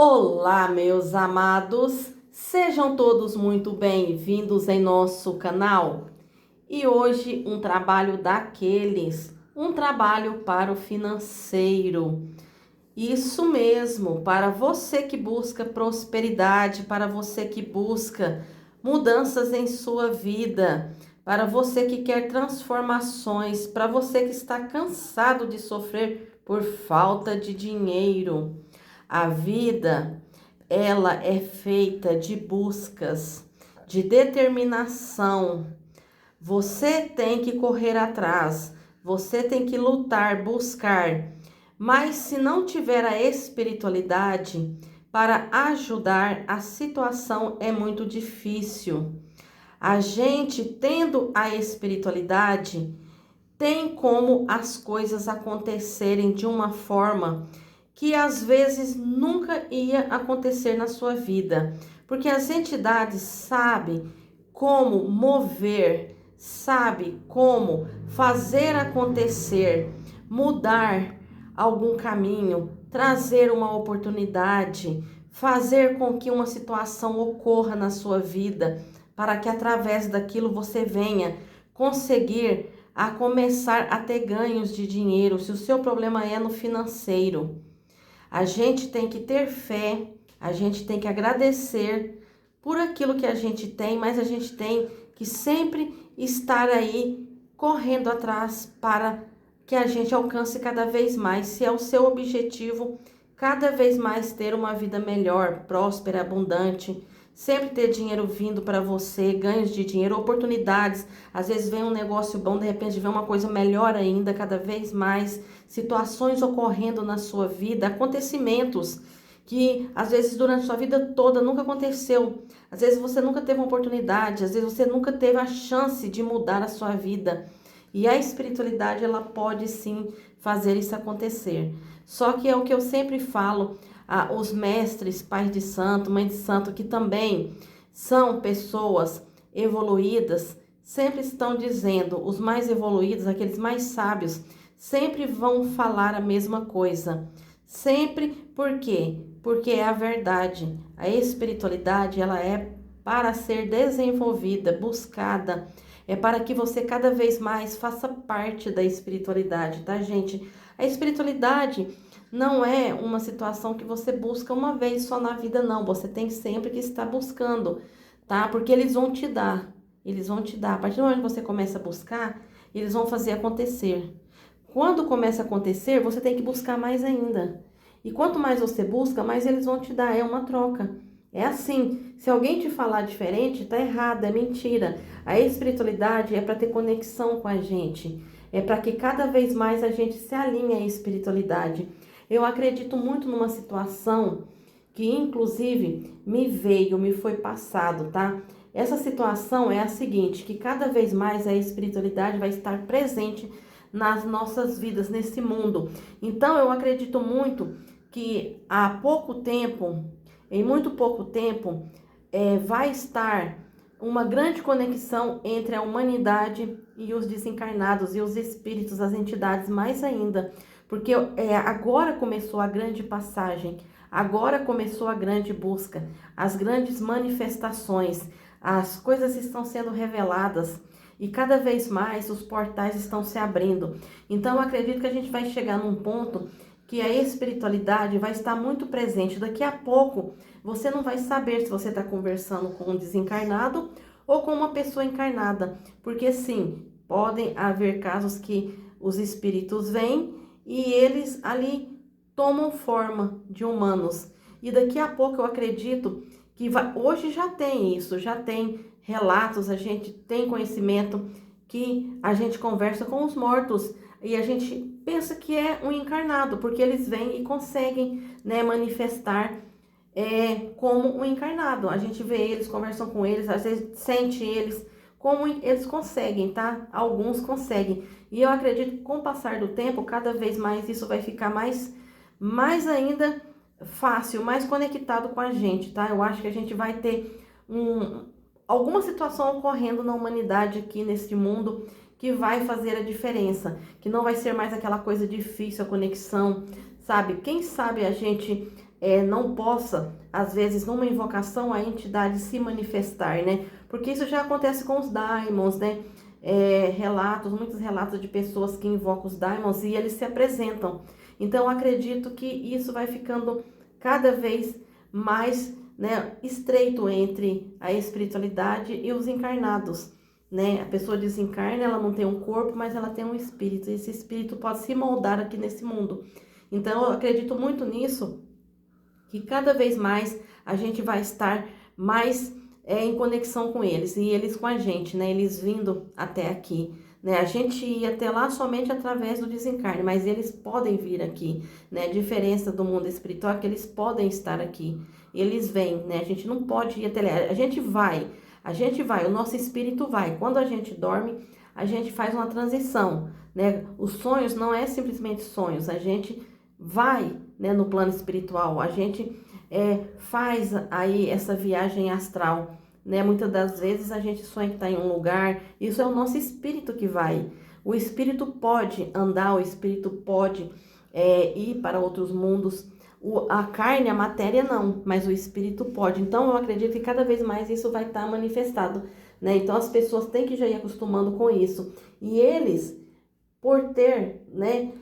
Olá, meus amados, sejam todos muito bem-vindos em nosso canal. E hoje um trabalho daqueles, um trabalho para o financeiro. Isso mesmo, para você que busca prosperidade, para você que busca mudanças em sua vida, para você que quer transformações, para você que está cansado de sofrer por falta de dinheiro. A vida, ela é feita de buscas, de determinação. Você tem que correr atrás, você tem que lutar, buscar. Mas se não tiver a espiritualidade para ajudar, a situação é muito difícil. A gente tendo a espiritualidade, tem como as coisas acontecerem de uma forma que às vezes nunca ia acontecer na sua vida, porque as entidades sabem como mover, sabe como fazer acontecer, mudar algum caminho, trazer uma oportunidade, fazer com que uma situação ocorra na sua vida, para que através daquilo você venha conseguir a começar a ter ganhos de dinheiro. Se o seu problema é no financeiro, a gente tem que ter fé, a gente tem que agradecer por aquilo que a gente tem, mas a gente tem que sempre estar aí correndo atrás para que a gente alcance cada vez mais, se é o seu objetivo, cada vez mais ter uma vida melhor, próspera, abundante, sempre ter dinheiro vindo para você, ganhos de dinheiro, oportunidades. Às vezes vem um negócio bom, de repente vem uma coisa melhor ainda, cada vez mais, situações ocorrendo na sua vida, acontecimentos que às vezes durante a sua vida toda nunca aconteceu. Às vezes você nunca teve uma oportunidade, às vezes você nunca teve a chance de mudar a sua vida. E a espiritualidade, ela pode sim fazer isso acontecer. Só que é o que eu sempre falo, os mestres, pais de santo, mãe de santo, que também são pessoas evoluídas, sempre estão dizendo, os mais evoluídos, aqueles mais sábios, sempre vão falar a mesma coisa. Sempre, por quê? Porque é a verdade. A espiritualidade, ela é para ser desenvolvida, buscada, é para que você cada vez mais faça parte da espiritualidade, tá, gente? A espiritualidade não é uma situação que você busca uma vez só na vida, não. Você tem sempre que estar buscando, tá? Porque eles vão te dar. Eles vão te dar. A partir do momento que você começa a buscar, eles vão fazer acontecer. Quando começa a acontecer, você tem que buscar mais ainda. E quanto mais você busca, mais eles vão te dar. É uma troca. É assim. Se alguém te falar diferente, tá errado, é mentira. A espiritualidade é para ter conexão com a gente. É para que cada vez mais a gente se alinhe à espiritualidade. Eu acredito muito numa situação que inclusive me foi passado, tá? Essa situação é a seguinte, que cada vez mais a espiritualidade vai estar presente nas nossas vidas, nesse mundo. Então eu acredito muito que há pouco tempo, em muito pouco tempo, vai estar uma grande conexão entre a humanidade e os desencarnados e os espíritos, as entidades mais ainda, porque agora começou a grande passagem, agora começou a grande busca, as grandes manifestações, as coisas estão sendo reveladas e cada vez mais os portais estão se abrindo. Então eu acredito que a gente vai chegar num ponto que a espiritualidade vai estar muito presente. Daqui a pouco você não vai saber se você está conversando com um desencarnado ou com uma pessoa encarnada, porque sim, podem haver casos que os espíritos vêm e eles ali tomam forma de humanos. E daqui a pouco eu acredito que hoje já tem isso, já tem relatos, a gente tem conhecimento que a gente conversa com os mortos e a gente pensa que é um encarnado, porque eles vêm e conseguem, né, manifestar como um encarnado. A gente vê eles, conversam com eles, às vezes sente eles, como eles conseguem, tá? Alguns conseguem. E eu acredito que com o passar do tempo, cada vez mais isso vai ficar mais ainda fácil, mais conectado com a gente, tá? Eu acho que a gente vai ter alguma situação ocorrendo na humanidade aqui nesse mundo que vai fazer a diferença, que não vai ser mais aquela coisa difícil, a conexão, sabe? Quem sabe a gente não possa, às vezes, numa invocação, a entidade se manifestar, né? Porque isso já acontece com os daimons, né? Muitos relatos de pessoas que invocam os daimons e eles se apresentam. Então, eu acredito que isso vai ficando cada vez mais, né, estreito entre a espiritualidade e os encarnados, né? A pessoa desencarna, ela não tem um corpo, mas ela tem um espírito. E esse espírito pode se moldar aqui nesse mundo. Então, eu acredito muito nisso, que cada vez mais a gente vai estar mais em conexão com eles e eles com a gente, né? Eles vindo até aqui, né? A gente ia até lá somente através do desencarne, mas eles podem vir aqui, né? A diferença do mundo espiritual é que eles podem estar aqui, eles vêm, né? A gente não pode ir até lá, a gente vai, o nosso espírito vai. Quando a gente dorme, a gente faz uma transição, né? Os sonhos não é simplesmente sonhos, a gente vai, né, no plano espiritual, a gente faz aí essa viagem astral, né? Muitas das vezes a gente sonha que está em um lugar, isso é o nosso espírito que vai. O espírito pode andar, o espírito pode ir para outros mundos. A carne, a matéria não, mas o espírito pode. Então eu acredito que cada vez mais isso vai estar manifestado, né? Então as pessoas têm que já ir acostumando com isso. E eles, por ter, né,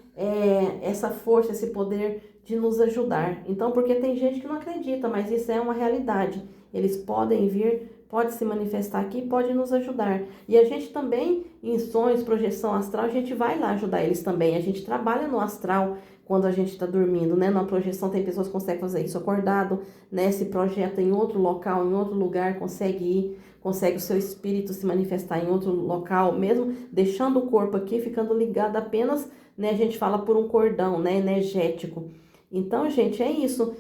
essa força, esse poder de nos ajudar. Então, porque tem gente que não acredita, mas isso é uma realidade. Eles podem vir, pode se manifestar aqui, pode nos ajudar. E a gente também, em sonhos, projeção astral, a gente vai lá ajudar eles também. A gente trabalha no astral quando a gente está dormindo, né? Na projeção tem pessoas que conseguem fazer isso acordado, né? Se projeta em outro local, em outro lugar, consegue ir, consegue o seu espírito se manifestar em outro local, mesmo deixando o corpo aqui, ficando ligado apenas, né? A gente fala por um cordão, né? Energético. Então, gente, é isso,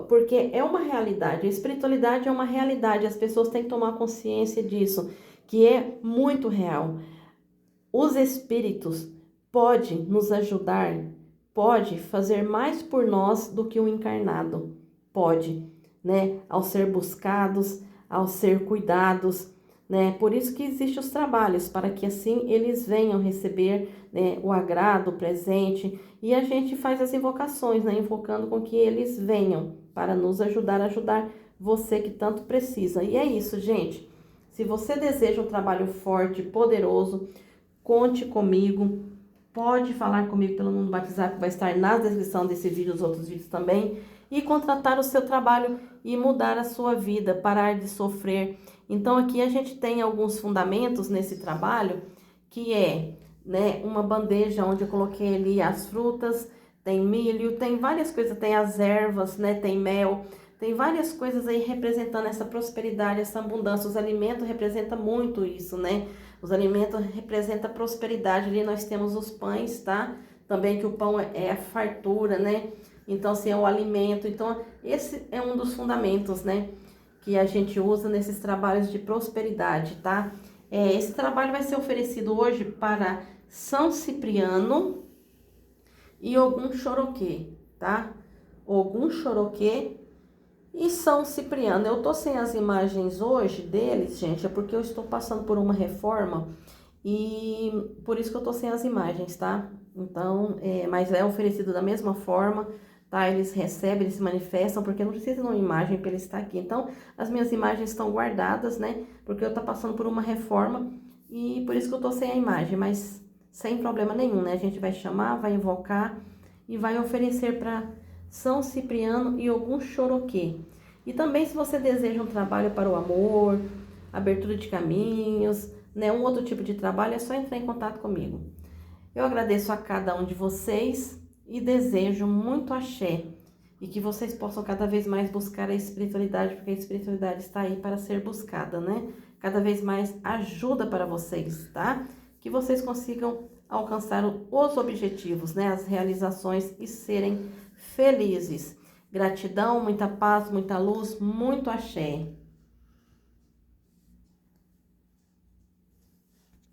porque é uma realidade, a espiritualidade é uma realidade, as pessoas têm que tomar consciência disso, que é muito real. Os espíritos podem nos ajudar, pode fazer mais por nós do que o encarnado, pode, né? Ao ser buscados, ao ser cuidados, né? Por isso que existem os trabalhos, para que assim eles venham receber, né, o agrado, o presente, e a gente faz as invocações, né, invocando com que eles venham para nos ajudar a ajudar você que tanto precisa. E é isso, gente. Se você deseja um trabalho forte, poderoso, conte comigo. Pode falar comigo pelo número do WhatsApp, que vai estar na descrição desse vídeo, os outros vídeos também, e contratar o seu trabalho e mudar a sua vida, parar de sofrer. Então aqui a gente tem alguns fundamentos nesse trabalho, que é, né, uma bandeja onde eu coloquei ali as frutas, tem milho, tem várias coisas, tem as ervas, né, tem mel, tem várias coisas aí representando essa prosperidade, essa abundância. Os alimentos representam muito isso, né? Os alimentos representam a prosperidade. Ali nós temos os pães, tá? Também que o pão é a fartura, né? Então, assim, é o alimento. Então, esse é um dos fundamentos, né, que a gente usa nesses trabalhos de prosperidade, tá? Esse trabalho vai ser oferecido hoje para São Cipriano e Ogum Choroquê, tá? Ogum Choroquê e São Cipriano. Eu tô sem as imagens hoje deles, gente, é porque eu estou passando por uma reforma e por isso que eu tô sem as imagens, tá? Então, mas é oferecido da mesma forma, tá? Eles recebem, eles se manifestam, porque não precisa de uma imagem para ele estar aqui. Então, as minhas imagens estão guardadas, né? Porque eu tô passando por uma reforma e por isso que eu tô sem a imagem, mas sem problema nenhum, né? A gente vai chamar, vai invocar e vai oferecer para São Cipriano e Ogum Choroquê. E também, se você deseja um trabalho para o amor, abertura de caminhos, né, um outro tipo de trabalho, é só entrar em contato comigo. Eu agradeço a cada um de vocês e desejo muito axé. E que vocês possam cada vez mais buscar a espiritualidade, porque a espiritualidade está aí para ser buscada, né? Cada vez mais ajuda para vocês, tá? Que vocês consigam alcançar os objetivos, né? As realizações e serem felizes. Gratidão, muita paz, muita luz, muito axé.